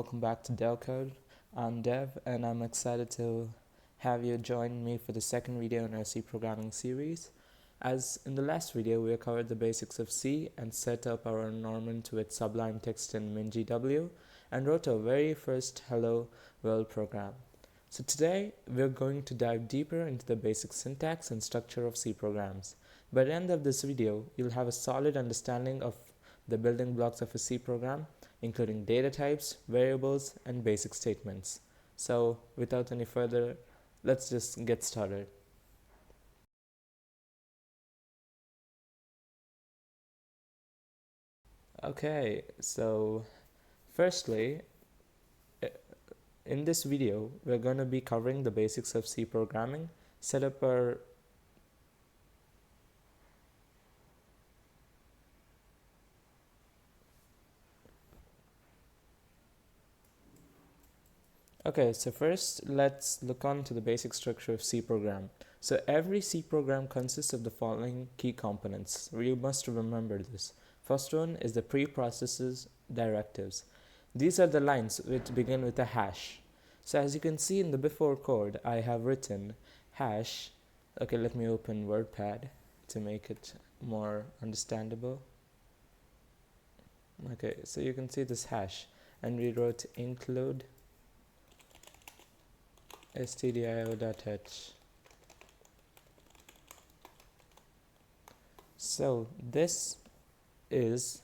welcome back to DevCode. I'm Dev and I'm excited to have you join me for the second video in our C programming series. As in the last video, we covered the basics of C and set up our environment with Sublime Text and MinGW and wrote our very first Hello World program. So today, we're going to dive deeper into the basic syntax and structure of C programs. By the end of this video, you'll have a solid understanding of the building blocks of a C program, including data types, variables, and basic statements. So without any further, let's just get started. Okay, so firstly, in this video, we're going to be covering the basics of C programming, set up our Okay, so first let's look on to the basic structure of C program. So every C program consists of the following key components. You must remember this. First one is the preprocessors directives. These are the lines which begin with a hash. So as you can see in the before code, I have written hash. Okay, let me open WordPad to make it more understandable. Okay, so you can see this hash, and we wrote include stdio.h. So this is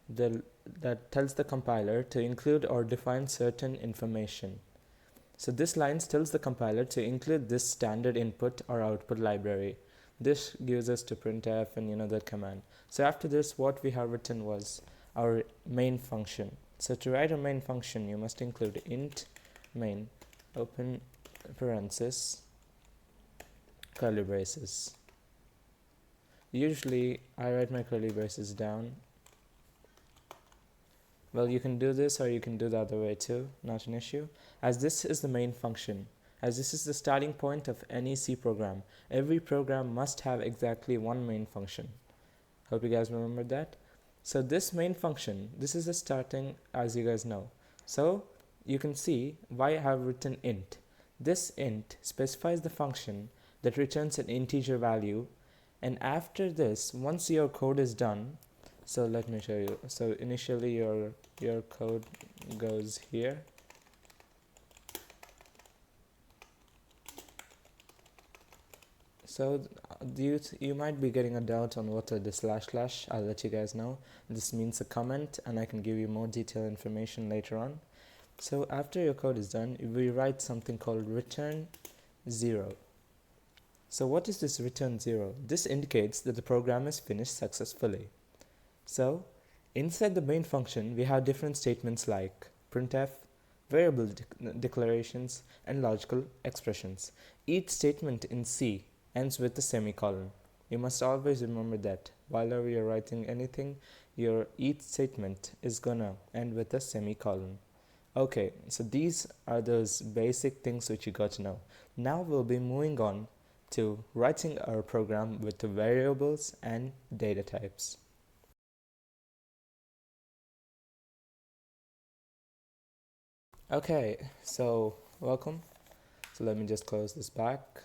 that tells the compiler to include or define certain information. So this line tells the compiler to include this standard input or output library. This gives us to printf and that command. So after this, what we have written was our main function. So to write a main function, you must include int main, open parenthesis, curly braces. Usually I write my curly braces down. Well, you can do this or you can do the other way too, not an issue. As this is the main function, as this is the starting point of any C program, every program must have exactly one main function. Hope you guys remember that. So this main function, this is the starting, as you guys know. So you can see why I have written int. This int specifies the function that returns an integer value, and after this, once your code is done, so let me show you. So initially your code goes here. So you might be getting a doubt on what are the // I'll let you guys know. This means a comment, and I can give you more detailed information later on. So after your code is done, we write something called return 0. So what is this return 0? This indicates that the program is finished successfully. So inside the main function, we have different statements like printf, variable declarations, and logical expressions. Each statement in C ends with a semicolon. You must always remember that while you're writing anything, your each statement is gonna end with a semicolon. Okay, so these are those basic things which you got to know. Now we'll be moving on to writing our program with the variables and data types. Okay, so welcome. So let me just close this back.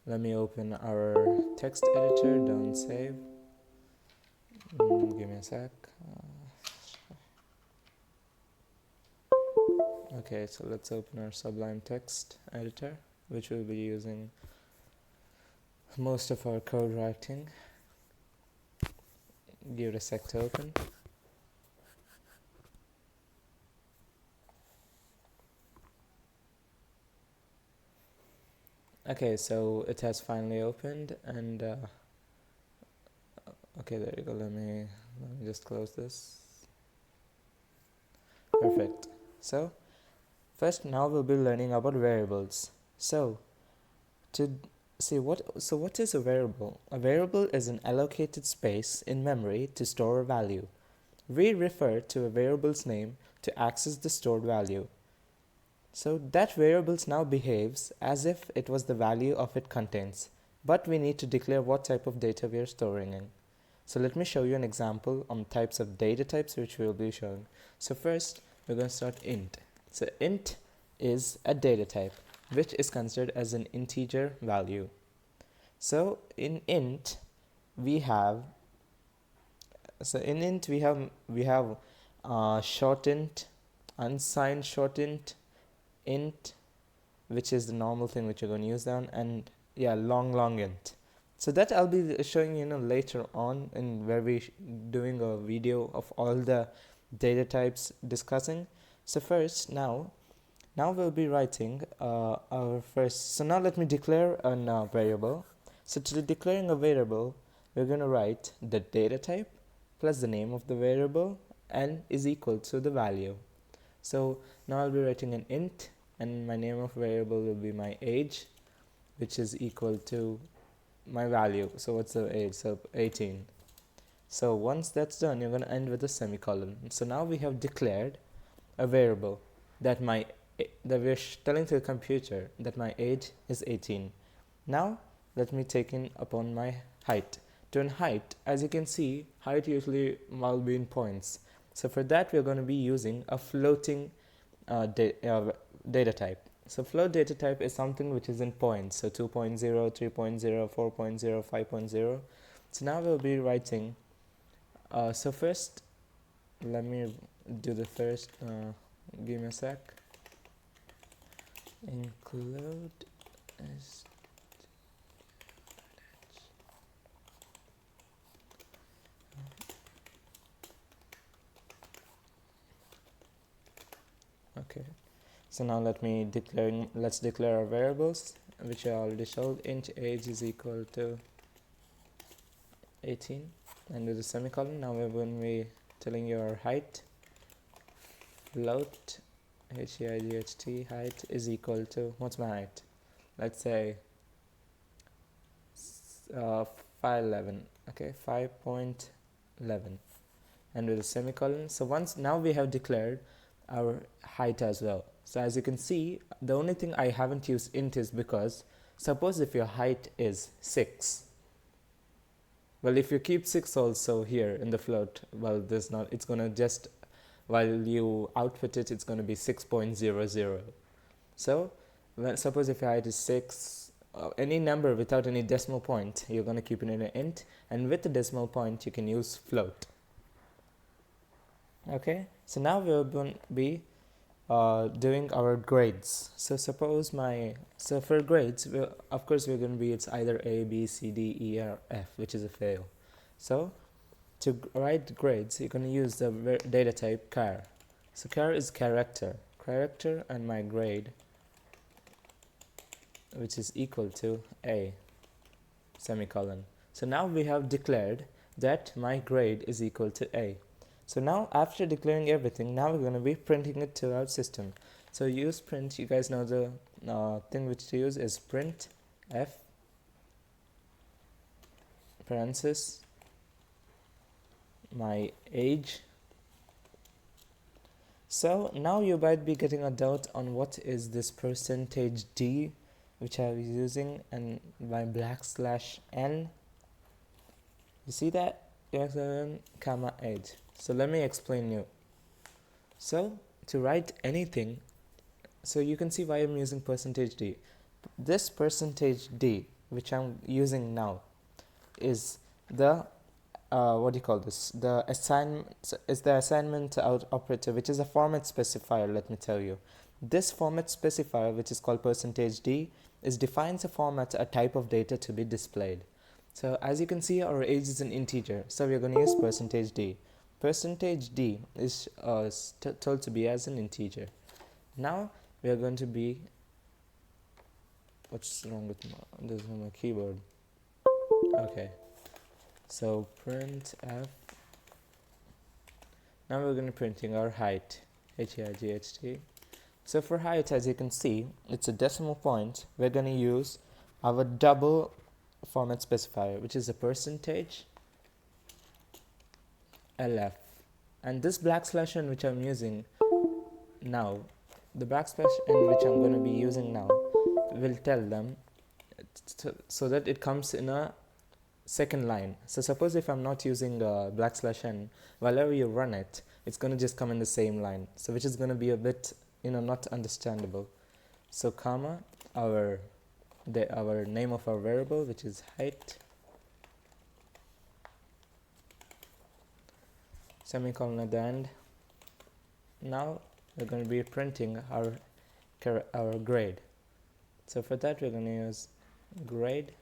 Let me open our text editor, don't save. Give me a sec. Okay, so let's open our Sublime Text editor, which we'll be using most of our code writing. Give it a sec to open. Okay, so it has finally opened, and okay, there you go. Let me just close this. Perfect. So first, now we'll be learning about variables. So to see what is a variable? A variable is an allocated space in memory to store a value. We refer to a variable's name to access the stored value. So that variable now behaves as if it was the value of it contains, but we need to declare what type of data we are storing in. So let me show you an example on types of data types which we will be showing. So first, we're going to start int. So int is a data type which is considered as an integer value. So in int we have shortened, unsigned shortened, int, which is the normal thing which you're going to use down, and yeah, long int. So that I'll be showing later on in where we doing a video of all the data types discussing. So first now we'll be writing our first. So now let me declare a variable. So to declaring a variable, we're going to write the data type plus the name of the variable and is equal to the value. So now I'll be writing an int, and my name of variable will be my age, which is equal to my value. So what's the age? So 18. So once that's done, you're going to end with a semicolon. So now we have declared a variable that we're telling to the computer that my age is 18. Now let me take in upon my height. To an height, as you can see, height usually will be in points. So for that, we're going to be using a floating data type. So float data type is something which is in points. So 2.0, 3.0, 4.0, 5.0. So now we'll be writing. So first, let me do the first. Give me a sec. Include as okay. So now let's declare our variables, which I already showed. Int age is equal to 18, and with a semicolon. Now we're going to be telling you our height. Float height is equal to, what's my height? Let's say 5'11", okay, 5.11, and with a semicolon. So now we have declared our height as well. So as you can see, the only thing I haven't used int is because suppose if your height is 6, well, if you keep 6 also here in the float, well, it's gonna just, while you output it, it's going to be 6.00. So suppose if your height is 6, any number without any decimal point, you're going to keep it in an int, and with the decimal point you can use float. Okay, so now we're going to be doing our grades. So for grades, of course we're going to be, it's either A, B, C, D, E, or F, which is a fail. So to write grades, you're going to use the data type char. So char is character, and my grade, which is equal to A, semicolon. So now we have declared that my grade is equal to A. So now after declaring everything, now we're going to be printing it to our system. So use print, you guys know the thing which to use is printf parenthesis my age. So now you might be getting a doubt on what is this %d which I was using, and my \n. You see that? Comma age. So let me explain you. So to write anything, so you can see why I'm using %d. This %d which I'm using now is the the assignment operator, which is a format specifier. Let me tell you, this format specifier, which is called %d, defines a format, a type of data to be displayed. So as you can see, our age is an integer, so we're going to use %d. %d is told to be as an integer. Now we are going to be, what's wrong with my keyboard? Okay. So printf. Now we're going to printing our height, height. So for height, as you can see, it's a decimal point. We're going to use our double format specifier, which is a %lf. And this \n which I'm using now, the \n which I'm going to be using now, will tell them so that it comes in a second line. So suppose if I'm not using \n, whenever you run it, it's going to just come in the same line, so which is going to be a bit, not understandable. So comma, our name of our variable, which is height, semicolon at the end. Now we're going to be printing our grade. So for that we're going to use grade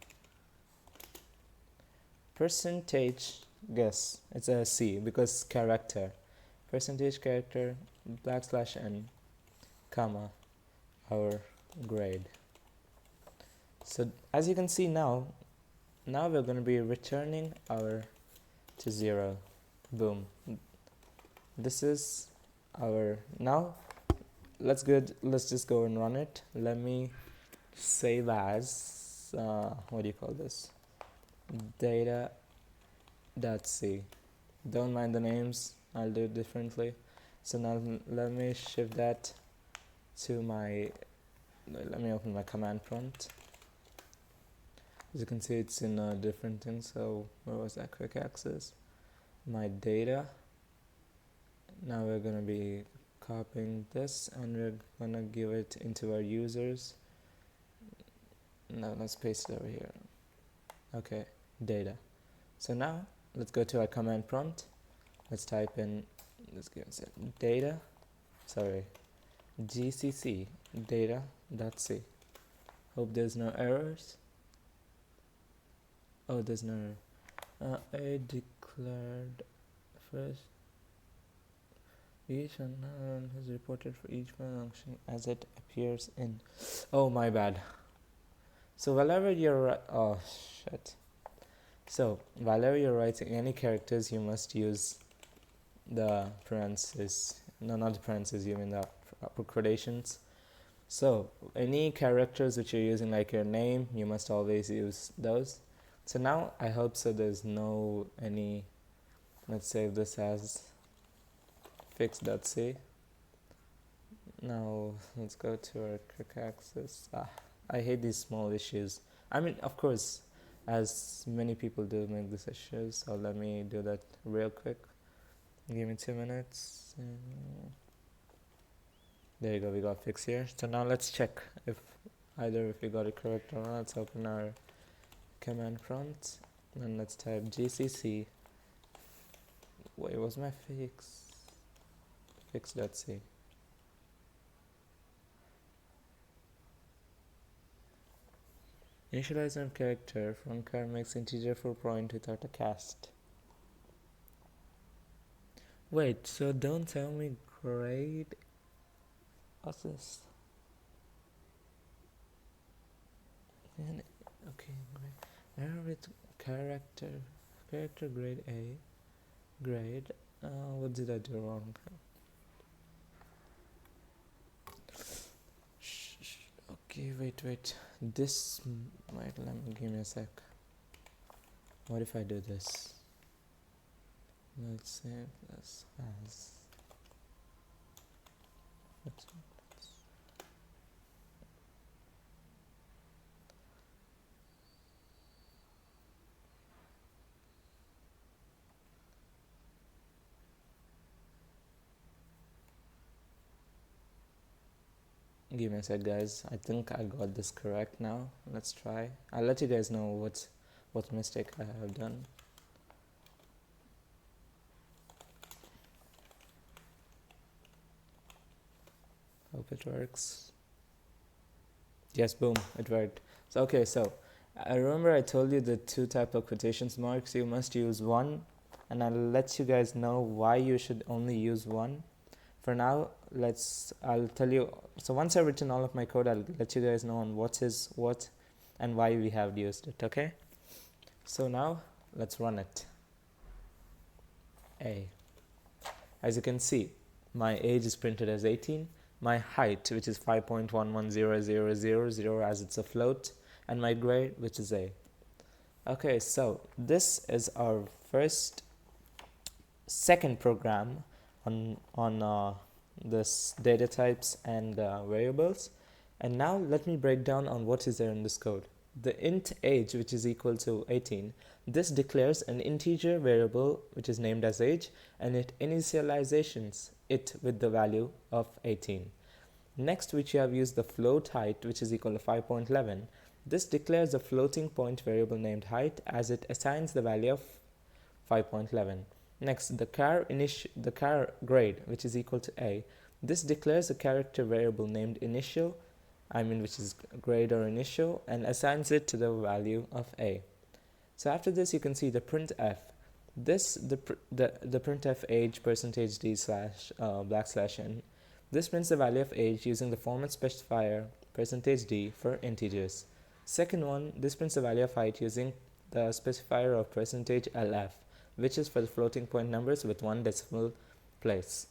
percentage, guess it's a C because character, percentage character \n comma our grade. So as you can see now we're going to be returning our to 0. Boom. This is our, now let's just go and run it. Let me save as what do you call this, data.c. Don't mind the names, I'll do it differently. So now let me shift that to my, let me open my command prompt. As you can see, it's in a different thing. So where was that quick access? My data. Now we're going to be copying this and we're going to give it into our users. Now let's paste it over here. Okay, data. So now let's go to our command prompt. Let's type in, let's give it data, gcc data.c. Hope there's no errors. Oh, there's no error. I declared first. Each one is reported for each function as it appears in. Oh, my bad. So whenever you're So whenever you're writing any characters, you must use the parentheses. No, not the parentheses. You mean the quotations. So any characters which you're using, like your name, you must always use those. So now I hope so there's no any. Let's save this as fix.c. Now let's go to our quick access. I hate these small issues. I mean, of course, as many people do make these issues, so let me do that real quick. Give me 2 minutes. There you go, we got fix here. So now let's check if we got it correct or not. Let's open our command prompt and let's type gcc. Wait, was my fix.c. Initialize a character from char makes integer for point without a cast. Wait, so don't tell me grade. What's this? Okay, great. Error with character grade A. Grade. What did I do wrong? Okay, wait. This might, give me a sec. What if I do this? Let's save this as. Give me a sec, guys. I think I got this correct now. Let's try. I'll let you guys know what mistake I have done. Hope it works. Yes, boom, it worked. So okay, so I remember I told you the 2 type of quotations marks. You must use one, and I'll let you guys know why you should only use one. For now, I'll tell you. So once I've written all of my code, I'll let you guys know on what is what and why we have used it, okay? So now let's run it. As you can see, my age is printed as 18, my height, which is 5.110000 as it's a float, and my grade, which is A. Okay, so this is our second program on this data types and variables. And now let me break down on what is there in this code. The int age, which is equal to 18, This declares an integer variable which is named as age, and it initializes it with the value of 18. Next, which you have used the float height, which is equal to 5.11. This declares a floating point variable named height as it assigns the value of 5.11. Next, the char grade, which is equal to a. This declares a character variable named initial, which is grade or initial, and assigns it to the value of a. So after this, you can see the printf. The printf age %d slash \n. This prints the value of age using the format specifier %d for integers. Second one, this prints the value of height using the specifier of %lf, which is for the floating point numbers with 1 decimal place.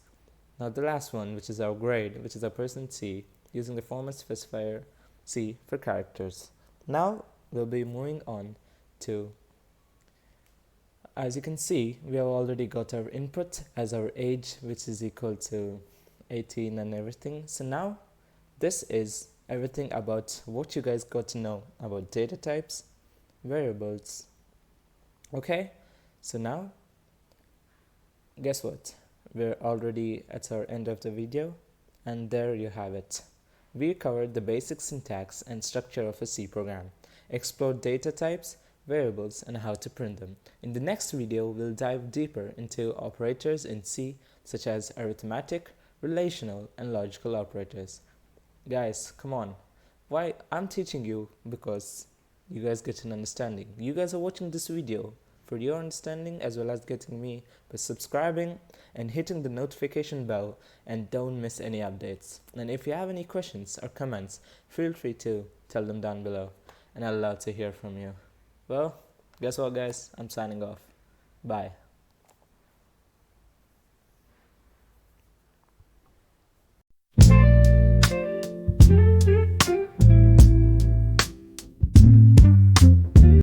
Now the last one, which is our grade, which is our %c, using the format specifier c for characters. Now we'll be moving on to, as you can see, we have already got our input as our age, which is equal to 18 and everything. So now this is everything about what you guys got to know about data types, variables. Okay, so now guess what, we're already at our end of the video, and there you have it. We covered the basic syntax and structure of a C program, explored data types, variables, and how to print them. In the next video, we'll dive deeper into operators in C, such as arithmetic, relational, and logical operators. Guys, come on. Why? I'm teaching you because you guys get an understanding. You guys are watching this video for your understanding as well as getting me by subscribing and hitting the notification bell, and don't miss any updates. And if you have any questions or comments, feel free to tell them down below, and I'd love to hear from you. Well, guess what guys, I'm signing off. Bye.